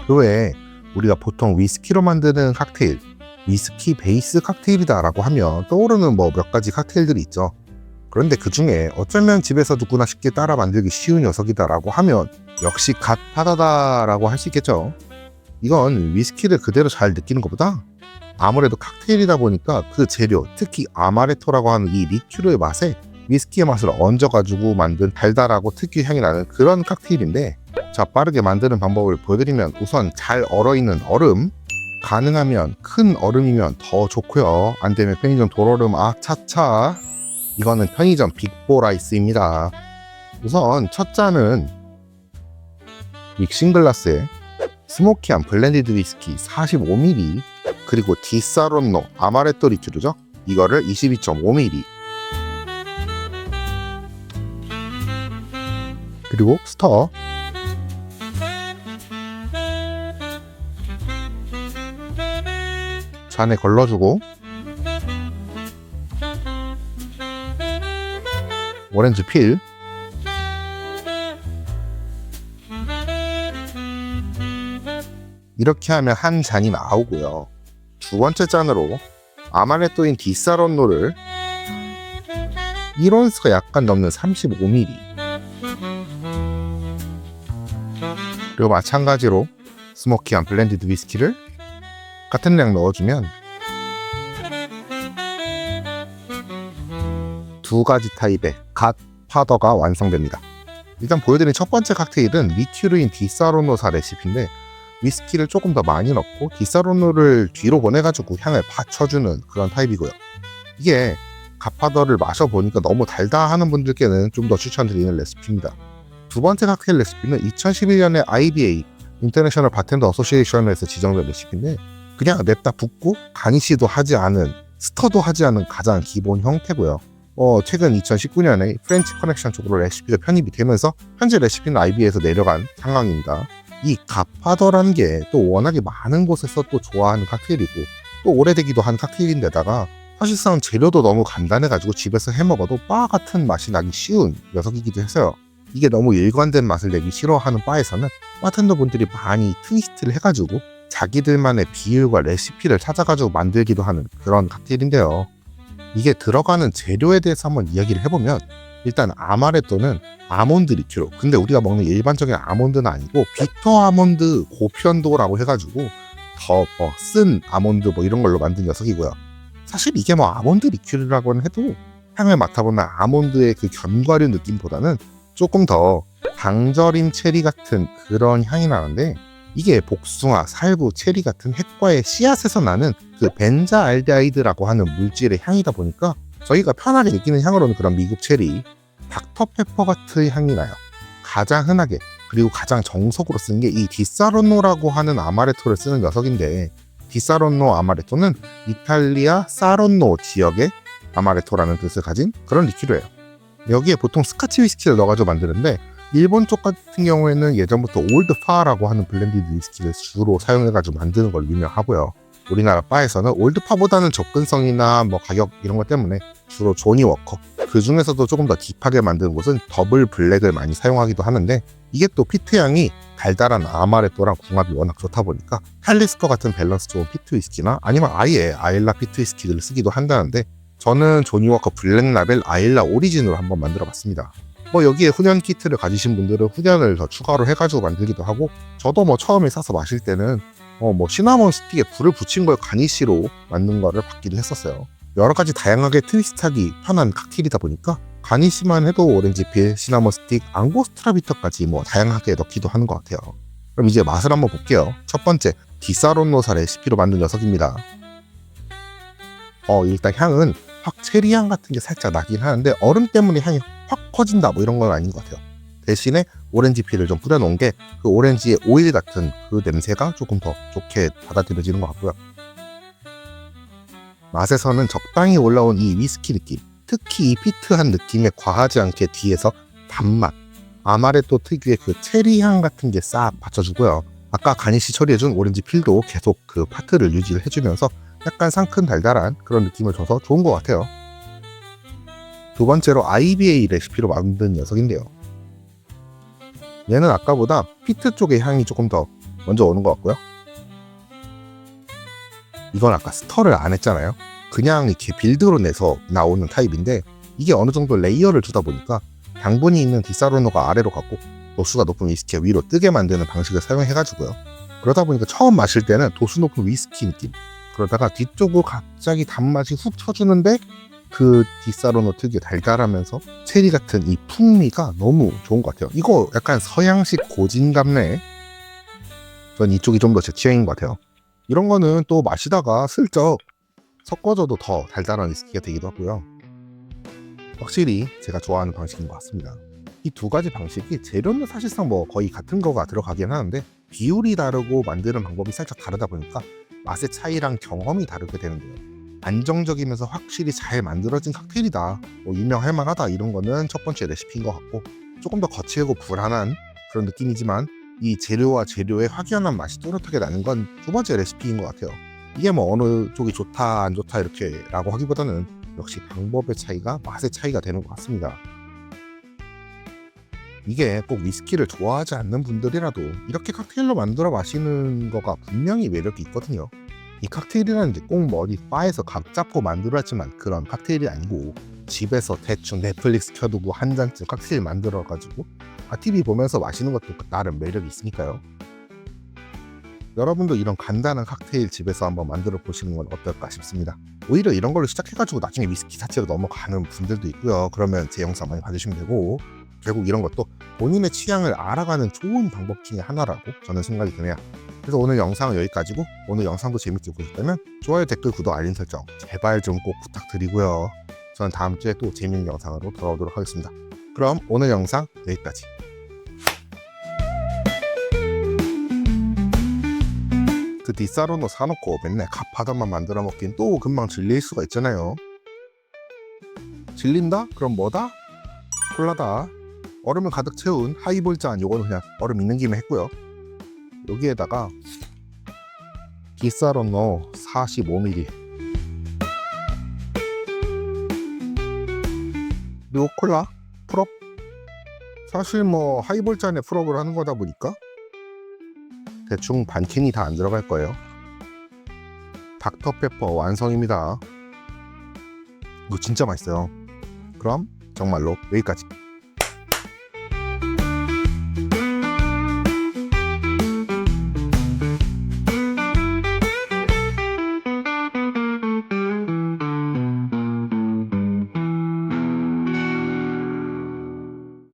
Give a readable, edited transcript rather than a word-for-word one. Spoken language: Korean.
그 외에 우리가 보통 위스키로 만드는 칵테일, 위스키 베이스 칵테일이다 라고 하면 떠오르는 몇 가지 칵테일들이 있죠. 그런데 그 중에 어쩌면 집에서 누구나 쉽게 따라 만들기 쉬운 녀석이다 라고 하면 역시 갓파더다 라고 할 수 있겠죠. 이건 위스키를 그대로 잘 느끼는 것보다 아무래도 칵테일이다 보니까 그 재료, 특히 아마레토라고 하는 이 리큐르의 맛에 위스키의 맛을 얹어가지고 만든 달달하고 특유의 향이 나는 그런 칵테일인데, 자, 빠르게 만드는 방법을 보여드리면 우선 잘 얼어있는 얼음, 가능하면 큰 얼음이면 더 좋고요. 안되면 편의점 돌얼음, 차차, 이거는 편의점 빅보라이스입니다. 우선 첫 잔은 믹싱 글라스에 스모키한 블렌디드 위스키 45ml, 그리고 디사론노 아마레토 리큐르죠. 이거를 22.5ml, 그리고 스터, 잔에 걸러주고 오렌지 필, 이렇게 하면 한 잔이 나오고요. 두 번째 잔으로 아마레토인 디사론노를 1온스가 약간 넘는 35ml, 그리고 마찬가지로 스모키한 블렌디드 위스키를 같은 량 넣어주면 두 가지 타입의 갓파더가 완성됩니다. 일단 보여드린 첫 번째 칵테일은 리큐르인 디사론노사 레시피인데, 위스키를 조금 더 많이 넣고 디사론노를 뒤로 보내가지고 향을 받쳐주는 그런 타입이고요. 이게 갓파더를 마셔보니까 너무 달다 하는 분들께는 좀 더 추천드리는 레시피입니다. 두 번째 칵테일 레시피는 2011년에 IBA 인터내셔널 바텐더 어소시에이션에서 지정된 레시피인데, 그냥 냅다 붓고 가니쉬도 하지 않은, 스터도 하지 않은 가장 기본 형태고요. 최근 2019년에 프렌치 커넥션 쪽으로 레시피가 편입이 되면서 현재 레시피는 IBA에서 내려간 상황입니다. 이 갓파더라는 게 또 워낙에 많은 곳에서 또 좋아하는 칵테일이고 또 오래되기도 한 칵테일인데다가 사실상 재료도 너무 간단해가지고 집에서 해먹어도 바 같은 맛이 나기 쉬운 녀석이기도 해서요. 이게 너무 일관된 맛을 내기 싫어하는 바에서는 바텐더 분들이 많이 트위스트를 해가지고 자기들만의 비율과 레시피를 찾아가지고 만들기도 하는 그런 칵테일인데요. 이게 들어가는 재료에 대해서 한번 이야기를 해보면, 일단 아마레토는 아몬드 리큐르, 근데 우리가 먹는 일반적인 아몬드는 아니고 비터 아몬드 고편도라고 해가지고 더 쓴 아몬드 이런 걸로 만든 녀석이고요. 사실 이게 아몬드 리큐르라고는 해도 향을 맡아보면 아몬드의 그 견과류 느낌보다는 조금 더 당절인 체리 같은 그런 향이 나는데, 이게 복숭아, 살구, 체리 같은 핵과의 씨앗에서 나는 그 벤자알데하이드라고 하는 물질의 향이다 보니까 저희가 편하게 느끼는 향으로는 그런 미국 체리, 닥터페퍼 같은 향이 나요. 가장 흔하게 그리고 가장 정석으로 쓰는 게 이 디사론노라고 하는 아마레토를 쓰는 녀석인데, 디사론노 아마레토는 이탈리아 사론노 지역의 아마레토라는 뜻을 가진 그런 리큐르예요. 여기에 보통 스카치 위스키를 넣어가지고 만드는데, 일본 쪽 같은 경우에는 예전부터 올드파라고 하는 블렌디드 위스키를 주로 사용해가지고 만드는 걸 유명하고요. 우리나라 바에서는 올드파보다는 접근성이나 가격 이런 것 때문에 주로 조니 워커, 그 중에서도 조금 더 딥하게 만드는 곳은 더블 블랙을 많이 사용하기도 하는데, 이게 또 피트향이 달달한 아마레토랑 궁합이 워낙 좋다 보니까 탈리스커 같은 밸런스 좋은 피트 위스키나 아니면 아예 아일라 피트 위스키를 쓰기도 한다는데, 저는 조니 워커 블랙 라벨 아일라 오리진으로 한번 만들어 봤습니다. 여기에 훈연 키트를 가지신 분들은 훈연을 더 추가로 해가지고 만들기도 하고, 저도 처음에 사서 마실 때는 시나몬 스틱에 불을 붙인 걸 가니쉬로 만든 거를 받기도 했었어요. 여러 가지 다양하게 트위스트하기 편한 칵테일이다 보니까 가니쉬만 해도 오렌지필, 시나몬 스틱, 앙고스트라 비터까지 다양하게 넣기도 하는 것 같아요. 그럼 이제 맛을 한번 볼게요. 첫 번째, 디사론노사 레시피로 만든 녀석입니다. 일단 향은 확 체리향 같은 게 살짝 나긴 하는데, 얼음 때문에 향이 확 퍼진다 이런 건 아닌 것 같아요. 대신에 오렌지 필을 좀 뿌려놓은 게 그 오렌지의 오일 같은 그 냄새가 조금 더 좋게 받아들여지는 것 같고요. 맛에서는 적당히 올라온 이 위스키 느낌, 특히 이 피트한 느낌에 과하지 않게 뒤에서 단맛, 아마레토 특유의 그 체리향 같은 게 싹 받쳐주고요. 아까 가니쉬 처리해준 오렌지 필도 계속 그 파트를 유지를 해주면서 약간 상큼 달달한 그런 느낌을 줘서 좋은 것 같아요. 두 번째로 IBA 레시피로 만든 녀석인데요. 얘는 아까보다 피트 쪽의 향이 조금 더 먼저 오는 것 같고요. 이건 아까 스터를 안 했잖아요. 그냥 이렇게 빌드로 내서 나오는 타입인데 이게 어느 정도 레이어를 두다 보니까 당분이 있는 디사로노가 아래로 갔고 도수가 높은 위스키가 위로 뜨게 만드는 방식을 사용해가지고요. 그러다 보니까 처음 마실 때는 도수 높은 위스키 느낌, 그러다가 뒤쪽으로 갑자기 단맛이 훅 쳐주는데 그 디사로노 특유의 달달하면서 체리 같은 이 풍미가 너무 좋은 것 같아요. 이거 약간 서양식 고진감래. 전 이쪽이 좀 더 제 취향인 것 같아요. 이런 거는 또 마시다가 슬쩍 섞어줘도 더 달달한 위스키가 되기도 하고요. 확실히 제가 좋아하는 방식인 것 같습니다. 이 두 가지 방식이 재료는 사실상 뭐 거의 같은 거가 들어가긴 하는데 비율이 다르고 만드는 방법이 살짝 다르다 보니까 맛의 차이랑 경험이 다르게 되는데요. 안정적이면서 확실히 잘 만들어진 칵테일이다, 뭐 유명할 만하다, 이런 거는 첫 번째 레시피인 것 같고, 조금 더 거칠고 불안한 그런 느낌이지만 이 재료와 재료의 확연한 맛이 또렷하게 나는 건 두 번째 레시피인 것 같아요. 이게 뭐 어느 쪽이 좋다 안 좋다 이렇게 라고 하기보다는 역시 방법의 차이가 맛의 차이가 되는 것 같습니다. 이게 꼭 위스키를 좋아하지 않는 분들이라도 이렇게 칵테일로 만들어 마시는 거가 분명히 매력이 있거든요. 이 칵테일이라는 게 꼭 뭐 어디 바에서 각 잡고 만들었지만 그런 칵테일이 아니고 집에서 대충 넷플릭스 켜두고 한 잔쯤 칵테일 만들어가지고 TV 보면서 마시는 것도 나름 매력이 있으니까요. 여러분도 이런 간단한 칵테일 집에서 한번 만들어 보시는 건 어떨까 싶습니다. 오히려 이런 걸로 시작해가지고 나중에 위스키 자체로 넘어가는 분들도 있고요. 그러면 제 영상 많이 봐주시면 되고, 결국 이런 것도 본인의 취향을 알아가는 좋은 방법 중에 하나라고 저는 생각이 드네요. 그래서 오늘 영상은 여기까지고, 오늘 영상도 재밌게 보셨다면 좋아요, 댓글, 구독, 알림 설정 제발 좀 꼭 부탁드리고요. 저는 다음 주에 또 재밌는 영상으로 돌아오도록 하겠습니다. 그럼 오늘 영상 여기까지. 그 디사로노 사놓고 맨날 갓바다만 만들어 먹긴 또 금방 질릴 수가 있잖아요. 질린다? 그럼 뭐다? 콜라다. 얼음을 가득 채운 하이볼 잔, 요거는 그냥 얼음 있는 김에 했고요. 여기에다가 디사로노 45ml, 그리고 콜라 풀업. 사실 뭐 하이볼 잔에 풀업을 하는 거다 보니까 대충 반 캔이 다 안 들어갈 거예요. 닥터페퍼 완성입니다. 이거 진짜 맛있어요. 그럼 정말로 여기까지.